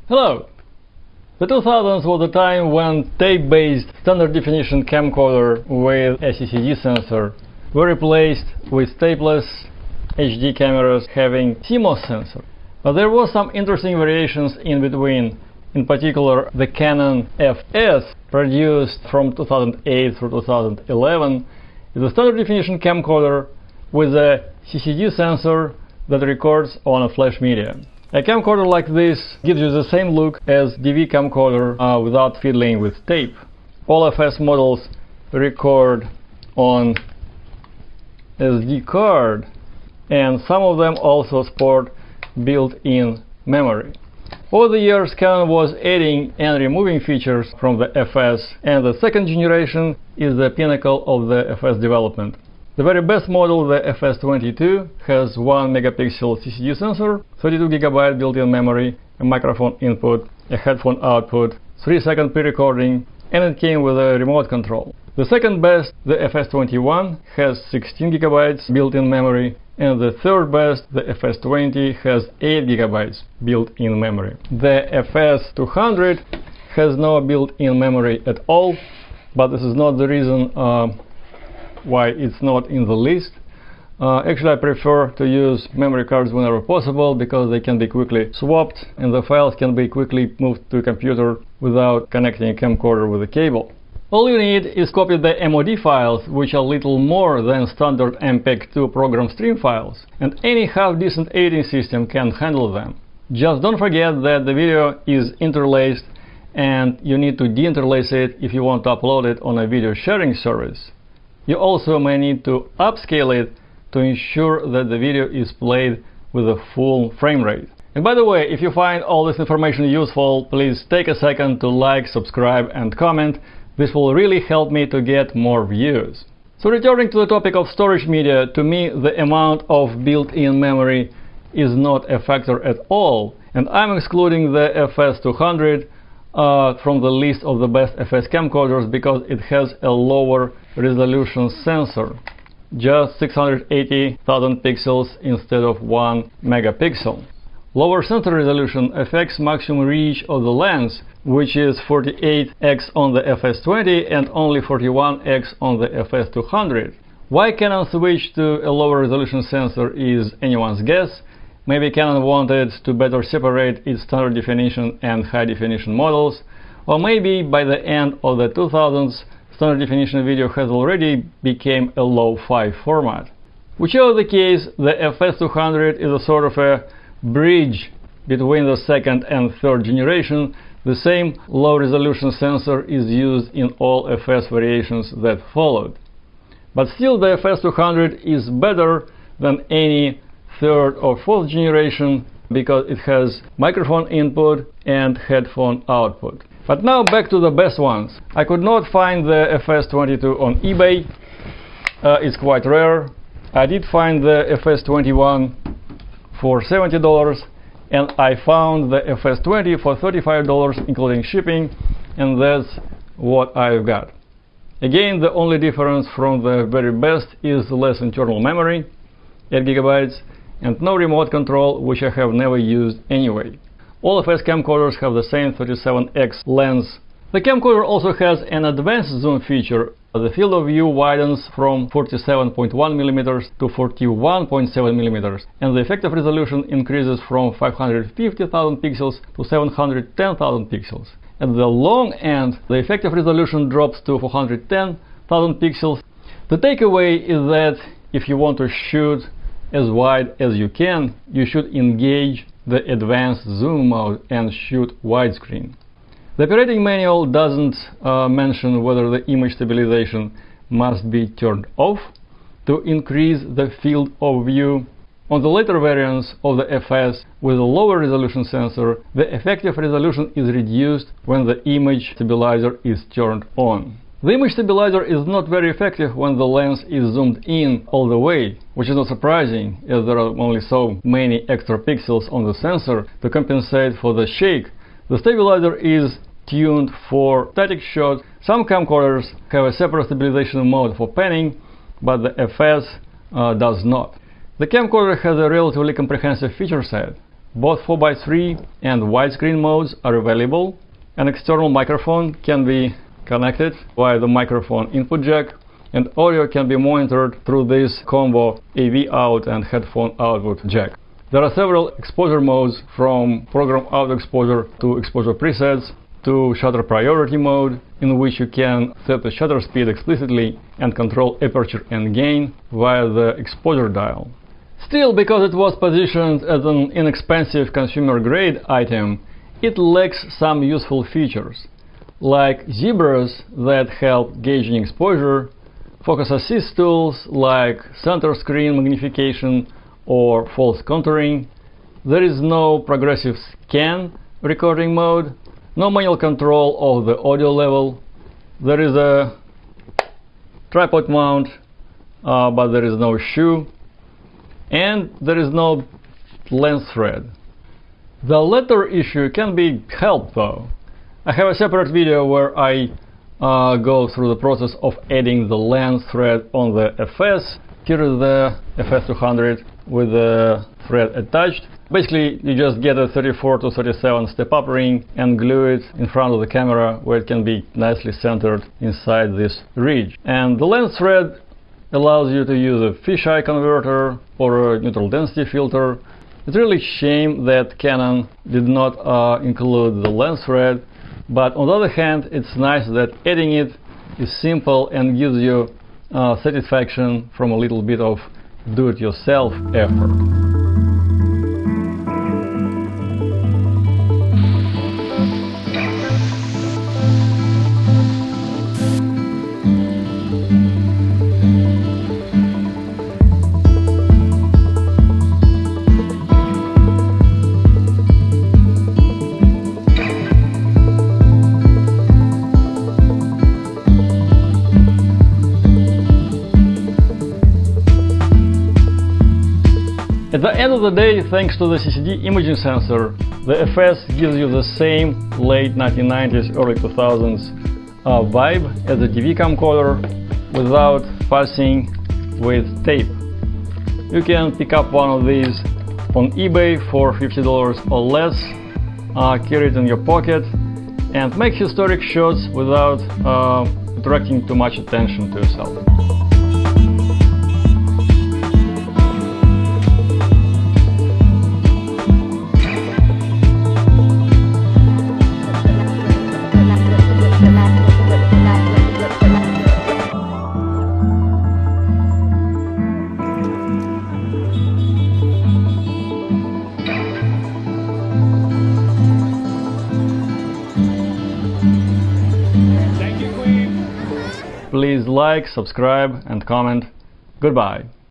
Hello! The 2000s was the time when tape-based standard definition camcorder with a CCD sensor were replaced with tapeless HD cameras having CMOS sensor. But there were some interesting variations in between. In particular, the Canon FS, produced from 2008 through 2011, is a standard definition camcorder with a CCD sensor that records on a flash media. A camcorder like this gives you the same look as DV camcorder without fiddling with tape. All FS models record on SD card, and some of them also sport built-in memory. Over the years, Canon was adding and removing features from the FS, and the second generation is the pinnacle of the FS development. The very best model, the FS22, has 1 megapixel CCD sensor, 32 GB built-in memory, a microphone input, a headphone output, 3-second pre-recording, and it came with a remote control. The second best, the FS21, has 16 GB built-in memory, and the third best, the FS20, has 8 GB built-in memory. The FS200 has no built-in memory at all, but this is not the reason why it's not in the list. Actually, I prefer to use memory cards whenever possible because they can be quickly swapped and the files can be quickly moved to a computer without connecting a camcorder with a cable. All you need is copy the MOD files, which are little more than standard MPEG-2 program stream files, and any half-decent editing system can handle them. Just don't forget that the video is interlaced and you need to deinterlace it if you want to upload it on a video sharing service. You also may need to upscale it to ensure that the video is played with a full frame rate. And by the way, if you find all this information useful, please take a second to like, subscribe and comment. This will really help me to get more views. So returning to the topic of storage media, to me the amount of built-in memory is not a factor at all, and I'm excluding the FS200 from the list of the best FS camcorders because it has a lower resolution sensor, just 680,000 pixels instead of 1 megapixel. Lower sensor resolution affects maximum reach of the lens, which is 48x on the FS20 and only 41x on the FS200. Why Canon switched to a lower resolution sensor is anyone's guess. Maybe Canon wanted to better separate its standard definition and high definition models, or maybe by the end of the 2000s, standard definition video has already become a low-fi format. Whichever the case, the FS200 is a sort of a bridge between the second and third generation. The same low-resolution sensor is used in all FS variations that followed. But still, the FS200 is better than any third or fourth generation because it has microphone input and headphone output. But now back to the best ones. I could not find the FS22 on eBay. It's quite rare. I did find the FS21 for $70 and I found the FS20 for $35 including shipping, and that's what I've got. Again, the only difference from the very best is less internal memory, 8 GB, and no remote control, which I have never used anyway. All FS camcorders have the same 37x lens. The camcorder also has an advanced zoom feature. The field of view widens from 47.1 mm to 41.7 mm, and the effective resolution increases from 550,000 pixels to 710,000 pixels. At the long end, the effective resolution drops to 410,000 pixels. The takeaway is that if you want to shoot as wide as you can, you should engage the advanced zoom mode and shoot widescreen. The operating manual doesn't mention whether the image stabilization must be turned off to increase the field of view. On the later variants of the FS with a lower resolution sensor, the effective resolution is reduced when the image stabilizer is turned on. The image stabilizer is not very effective when the lens is zoomed in all the way, which is not surprising as there are only so many extra pixels on the sensor to compensate for the shake. The stabilizer is tuned for static shots. Some camcorders have a separate stabilization mode for panning, but the FS does not. The camcorder has a relatively comprehensive feature set. Both 4:3 and widescreen modes are available. An external microphone can be connected via the microphone input jack, and audio can be monitored through this combo AV out and headphone output jack. There are several exposure modes, from program auto exposure to exposure presets to shutter priority mode, in which you can set the shutter speed explicitly and control aperture and gain via the exposure dial. Still, because it was positioned as an inexpensive consumer-grade item, it lacks some useful features, like zebras that help gauging exposure, focus assist tools like center screen magnification or false contouring. There is no progressive scan recording mode, no manual control of the audio level. There is a tripod mount, but there is no shoe, and there is no lens thread. The latter issue can be helped though. I have a separate video where I go through the process of adding the lens thread on the FS. Here is the FS200 with the thread attached. Basically, you just get a 34 to 37 step-up ring and glue it in front of the camera, where it can be nicely centered inside this ridge. And the lens thread allows you to use a fisheye converter or a neutral density filter. It's really a shame that Canon did not include the lens thread, but on the other hand, it's nice that adding it is simple and gives you satisfaction from a little bit of do-it-yourself effort. At the end of the day, thanks to the CCD imaging sensor, the FS gives you the same late 1990s, early 2000s vibe as a DV camcorder without fussing with tape. You can pick up one of these on eBay for $50 or less, carry it in your pocket, and make historic shots without attracting too much attention to yourself. Please like, subscribe and comment. Goodbye.